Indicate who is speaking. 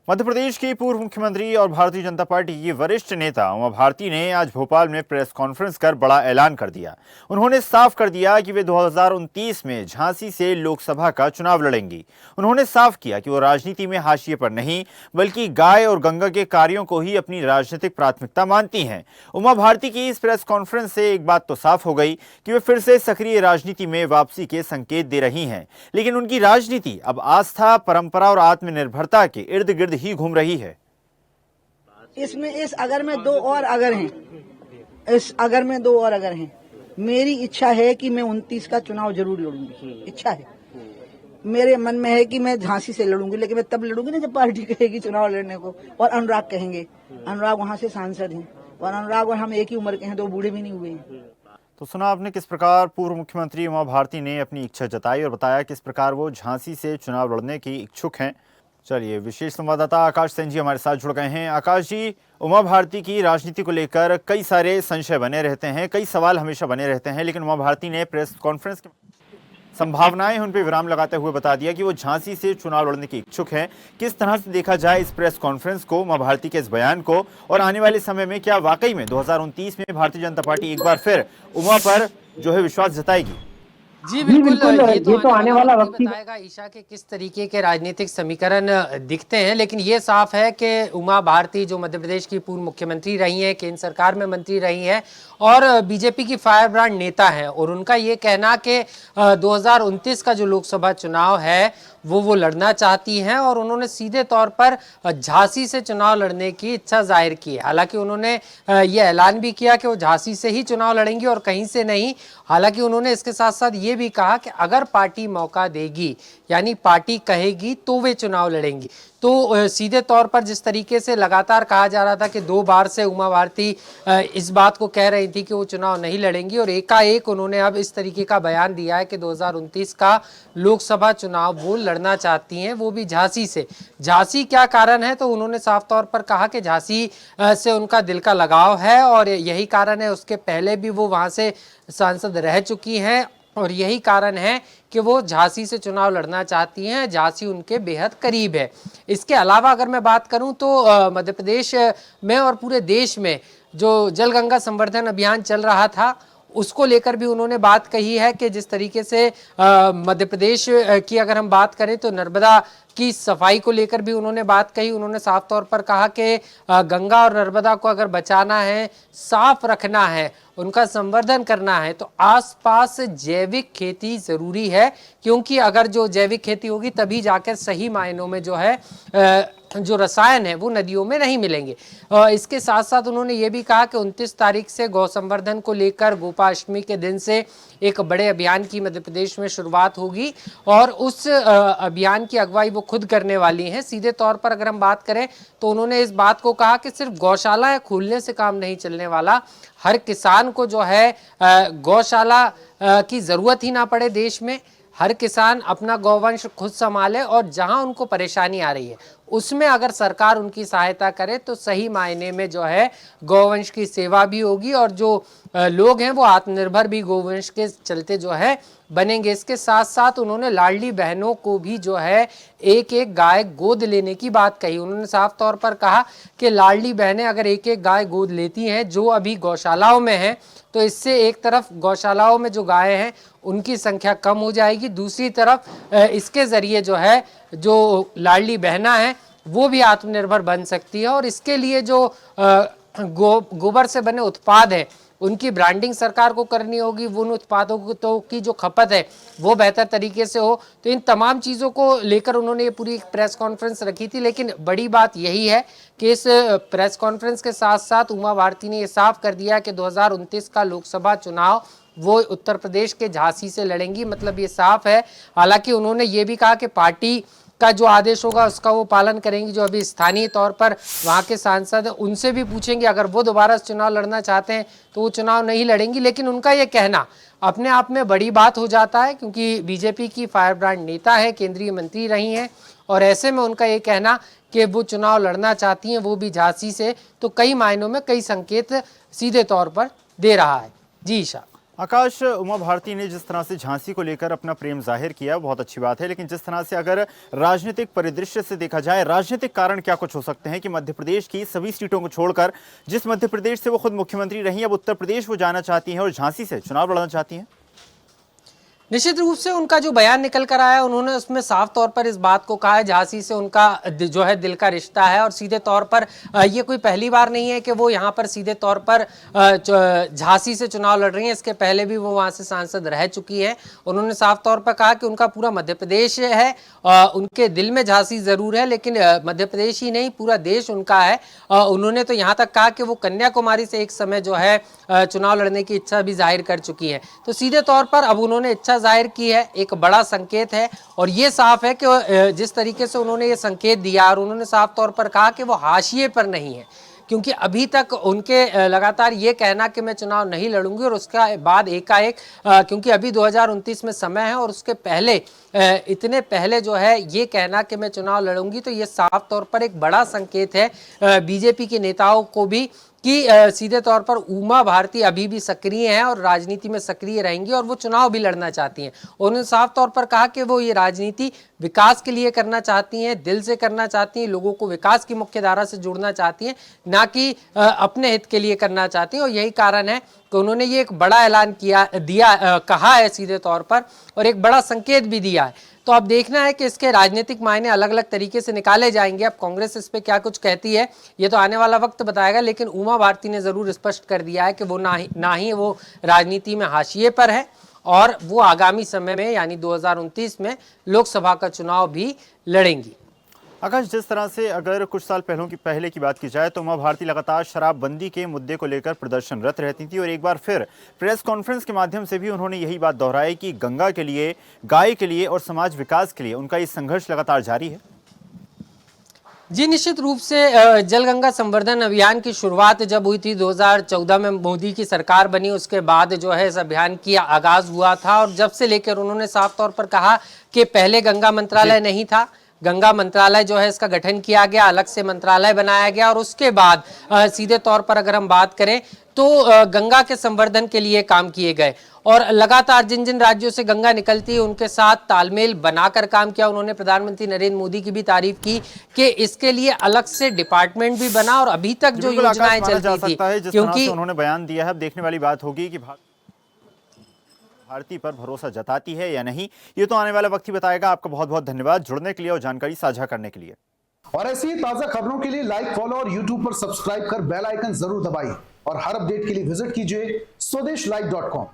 Speaker 1: मध्य प्रदेश की पूर्व मुख्यमंत्री और भारतीय जनता पार्टी की वरिष्ठ नेता उमा भारती ने आज भोपाल में प्रेस कॉन्फ्रेंस कर बड़ा ऐलान कर दिया। उन्होंने साफ कर दिया कि वे 2029 में झांसी से लोकसभा का चुनाव लड़ेंगी। उन्होंने साफ किया कि वो राजनीति में हाशिए पर नहीं बल्कि गाय और गंगा के कार्यों को ही अपनी राजनीतिक प्राथमिकता मानती हैं। उमा भारती की इस प्रेस कॉन्फ्रेंस से एक बात तो साफ हो गई कि वे फिर से सक्रिय राजनीति में वापसी के संकेत दे रही हैं, लेकिन उनकी राजनीति अब आस्था, परंपरा और आत्मनिर्भरता के इर्द गिर्द ही घूम रही है।
Speaker 2: इसमें इस अगर में दो और अगर हैं, मेरी इच्छा है कि मैं 29 का चुनाव जरूर लड़ूंगी। इच्छा है मेरे मन में है कि मैं झांसी से लड़ूंगी, लेकिन मैं तब लड़ूंगी ना जब पार्टी कहेगी चुनाव लड़ने को और अनुराग कहेंगे। अनुराग वहां से सांसद हैं और अनुराग और हम एक ही उम्र के हैं, 2 बूढ़े भी नहीं हुए हैं।
Speaker 1: तो सुना आपने किस प्रकार पूर्व मुख्यमंत्री उमा भारती ने अपनी इच्छा जताई और बताया किस प्रकार वो झांसी से चुनाव लड़ने की इच्छुक हैं। चलिए, विशेष संवाददाता आकाश सेन जी हमारे साथ जुड़ गए हैं। आकाश जी, उमा भारती की राजनीति को लेकर कई सारे संशय बने रहते हैं, कई सवाल हमेशा बने रहते हैं, लेकिन उमा भारती ने प्रेस कॉन्फ्रेंस की संभावनाएं उन पर विराम लगाते हुए बता दिया कि वो झांसी से चुनाव लड़ने की इच्छुक हैं। किस तरह से देखा जाए इस प्रेस कॉन्फ्रेंस को, उमा भारती के इस बयान को, और आने वाले समय में क्या वाकई में 2029 में भारतीय जनता पार्टी एक बार फिर उमा पर जो है विश्वास जताएगी?
Speaker 3: जी बिल्कुल, ये तो आने वाला वक्त ही बताएगा ईशा के किस तरीके के राजनीतिक समीकरण दिखते हैं। लेकिन ये साफ है कि उमा भारती जो मध्य प्रदेश की पूर्व मुख्यमंत्री रही हैं, केंद्र सरकार में मंत्री रही हैं और बीजेपी की फायर ब्रांड नेता हैं, और उनका ये कहना कि 2029 का जो लोकसभा चुनाव है वो लड़ना चाहती हैं और उन्होंने सीधे तौर पर झांसी से चुनाव लड़ने की इच्छा जाहिर की है। हालांकि उन्होंने ये ऐलान भी किया कि वो झांसी से ही चुनाव लड़ेंगी और कहीं से नहीं। हालांकि उन्होंने इसके साथ साथ ये भी कहा कि अगर पार्टी मौका देगी, यानी पार्टी कहेगी, तो वे चुनाव लड़ेंगी। तो सीधे तौर पर जिस तरीके से लगातार कहा जा रहा था कि 2 बार से उमा भारती इस बात को कह रही थी कि वो चुनाव नहीं लड़ेंगी, और एकाएक उन्होंने अब इस तरीके का बयान दिया है कि 2029 का लोकसभा चुनाव वो लड़ना चाहती हैं, वो भी झांसी से। झांसी क्या कारण है, तो उन्होंने साफ तौर पर कहा कि झांसी से उनका दिल का लगाव है और यही कारण है, उसके पहले भी वो वहाँ से सांसद रह चुकी हैं और यही कारण है कि वो झांसी से चुनाव लड़ना चाहती हैं। झांसी उनके बेहद करीब है। इसके अलावा अगर मैं बात करूं तो मध्य प्रदेश में और पूरे देश में जो जल गंगा संवर्धन अभियान चल रहा था उसको लेकर भी उन्होंने बात कही है कि जिस तरीके से मध्य प्रदेश की अगर हम बात करें तो नर्मदा की सफाई को लेकर भी उन्होंने बात कही। उन्होंने साफ तौर पर कहा कि गंगा और नर्मदा को अगर बचाना है, साफ रखना है, उनका संवर्धन करना है, तो आसपास जैविक खेती जरूरी है, क्योंकि अगर जो जैविक खेती होगी तभी जाकर सही मायनों में जो है जो रसायन है वो नदियों में नहीं मिलेंगे। इसके साथ साथ उन्होंने ये भी कहा कि 29 तारीख से गौ संवर्धन को लेकर गोपाष्टमी के दिन से एक बड़े अभियान की मध्य प्रदेश में शुरुआत होगी और उस अभियान की अगुवाई वो खुद करने वाली हैं। सीधे तौर पर अगर हम बात करें तो उन्होंने इस बात को कहा कि सिर्फ गौशालाएं खोलने से काम नहीं चलने वाला, हर किसान को जो है गौशाला की जरूरत ही ना पड़े। देश में हर किसान अपना गौवंश खुद संभाले और जहां उनको परेशानी आ रही है उसमें अगर सरकार उनकी सहायता करे तो सही मायने में जो है गौवंश की सेवा भी होगी और जो लोग हैं वो आत्मनिर्भर भी गौवंश के चलते जो है बनेंगे। इसके साथ साथ उन्होंने लाडली बहनों को भी जो है एक एक गाय गोद लेने की बात कही। उन्होंने साफ तौर पर कहा कि लाडली बहनें अगर एक एक गाय गोद लेती हैं जो अभी गौशालाओं में हैं, तो इससे एक तरफ गौशालाओं में जो गायें हैं उनकी संख्या कम हो जाएगी, दूसरी तरफ इसके जरिए जो है जो लाडली बहना है वो भी आत्मनिर्भर बन सकती है। और इसके लिए जो गोबर से बने उत्पाद है उनकी ब्रांडिंग सरकार को करनी होगी, वो उन उत्पादों की जो खपत है वो बेहतर तरीके से हो। तो इन तमाम चीज़ों को लेकर उन्होंने ये पूरी एक प्रेस कॉन्फ्रेंस रखी थी। लेकिन बड़ी बात यही है कि इस प्रेस कॉन्फ्रेंस के साथ साथ उमा भारती ने ये साफ कर दिया कि 2029 का लोकसभा चुनाव वो उत्तर प्रदेश के झांसी से लड़ेंगी, मतलब ये साफ है। हालांकि उन्होंने ये भी कहा कि पार्टी का जो आदेश होगा उसका वो पालन करेंगी। जो अभी स्थानीय तौर पर वहाँ के सांसद हैं उनसे भी पूछेंगे, अगर वो दोबारा चुनाव लड़ना चाहते हैं तो वो चुनाव नहीं लड़ेंगी। लेकिन उनका ये कहना अपने आप में बड़ी बात हो जाता है, क्योंकि बीजेपी की फायर ब्रांड नेता है, केंद्रीय मंत्री रही हैं, और ऐसे में उनका ये कहना कि वो चुनाव लड़ना चाहती हैं वो भी झांसी से, तो कई मायनों में कई संकेत सीधे तौर पर दे रहा है। जी ईशा।
Speaker 1: आकाश, उमा भारती ने जिस तरह से झांसी को लेकर अपना प्रेम जाहिर किया बहुत अच्छी बात है, लेकिन जिस तरह से अगर राजनीतिक परिदृश्य से देखा जाए, राजनीतिक कारण क्या कुछ हो सकते हैं कि मध्य प्रदेश की सभी सीटों को छोड़कर जिस मध्य प्रदेश से वो खुद मुख्यमंत्री रही, अब उत्तर प्रदेश वो जाना चाहती हैं और झांसी से चुनाव लड़ना चाहती हैं?
Speaker 3: निश्चित रूप से उनका जो बयान निकल कर आया, उन्होंने उसमें साफ तौर पर इस बात को कहा है झांसी से उनका जो है दिल का रिश्ता है, और सीधे तौर पर ये कोई पहली बार नहीं है कि वो यहाँ पर सीधे तौर पर झांसी से चुनाव लड़ रही हैं। इसके पहले भी वो वहाँ से सांसद रह चुकी हैं। उन्होंने साफ तौर पर कहा कि उनका पूरा मध्य प्रदेश है, उनके दिल में झांसी जरूर है, लेकिन मध्य प्रदेश ही नहीं पूरा देश उनका है। उन्होंने तो यहाँ तक कहा कि वो कन्याकुमारी से एक समय जो है चुनाव लड़ने की इच्छा भी जाहिर कर चुकी है। तो सीधे तौर पर अब उन्होंने इच्छा जाहिर की है, एक बड़ा संकेत है, और ये साफ है कि जिस तरीके से उन्होंने ये संकेत दिया, और उन्होंने साफ तौर पर कहा कि वो हाशिए पर नहीं है, क्योंकि अभी तक उनके लगातार ये कहना कि मैं चुनाव नहीं लड़ूंगी, और उसके बाद एकाएक क्योंकि अभी 2029 में समय है और उसके पहले इतने पहले जो है ये कहना कि मैं चुनाव लड़ूंगी, तो ये साफ तौर पर एक बड़ा संकेत है बीजेपी के नेताओं को भी कि सीधे तौर पर उमा भारती अभी भी सक्रिय हैं और राजनीति में सक्रिय रहेंगी, और वो चुनाव भी लड़ना चाहती हैं। उन्होंने साफ तौर पर कहा कि वो ये राजनीति विकास के लिए करना चाहती हैं, दिल से करना चाहती हैं, लोगों को विकास की मुख्य धारा से जोड़ना चाहती हैं, ना कि अपने हित के लिए करना चाहती हैं। और यही कारण है कि उन्होंने ये एक बड़ा ऐलान कहा है सीधे तौर पर, और एक बड़ा संकेत भी दिया है। तो अब देखना है कि इसके राजनीतिक मायने अलग अलग तरीके से निकाले जाएंगे। अब कांग्रेस इस पे क्या कुछ कहती है ये तो आने वाला वक्त बताएगा, लेकिन उमा भारती ने जरूर स्पष्ट कर दिया है कि वो ना ही वो राजनीति में हाशिए पर है, और वो आगामी समय में यानी 2029 में लोकसभा का चुनाव भी लड़ेंगी।
Speaker 1: आकाश, जिस तरह से अगर कुछ साल पहले की बात की जाए तो उमा भारती लगातार शराबबंदी के मुद्दे को लेकर प्रदर्शनरत रहती थी, और एक बार फिर प्रेस कॉन्फ्रेंस के माध्यम से भी उन्होंने यही बात दोहराई कि गंगा के लिए, गाय के लिए और समाज विकास के लिए उनका ये संघर्ष लगातार जारी है।
Speaker 3: जी निश्चित रूप से जल गंगा संवर्धन अभियान की शुरुआत जब हुई थी 2014 में मोदी की सरकार बनी, उसके बाद जो है इस अभियान की आगाज हुआ था, और जब से लेकर उन्होंने साफ तौर पर कहा कि पहले गंगा मंत्रालय नहीं था, गंगा मंत्रालय जो है इसका गठन किया गया, अलग से मंत्रालय बनाया गया, और उसके बाद सीधे तौर पर अगर हम बात करें तो गंगा के संवर्धन के लिए काम किए गए, और लगातार जिन जिन राज्यों से गंगा निकलती है उनके साथ तालमेल बनाकर काम किया। उन्होंने प्रधानमंत्री नरेंद्र मोदी की भी तारीफ की कि इसके लिए अलग से डिपार्टमेंट भी बना, और अभी तक जो योजनाएं चलती थी,
Speaker 1: क्योंकि उन्होंने बयान दिया है, अब देखने वाली बात होगी कि भारती पर भरोसा जताती है या नहीं, ये तो आने वाला वक्त ही बताएगा। आपका बहुत बहुत धन्यवाद जुड़ने के लिए और जानकारी साझा करने के लिए।
Speaker 4: और ऐसी ही ताजा खबरों के लिए लाइक, फॉलो और यूट्यूब पर सब्सक्राइब कर बेल आइकन जरूर दबाइए, और हर अपडेट के लिए विजिट कीजिए स्वदेशलाइव.com।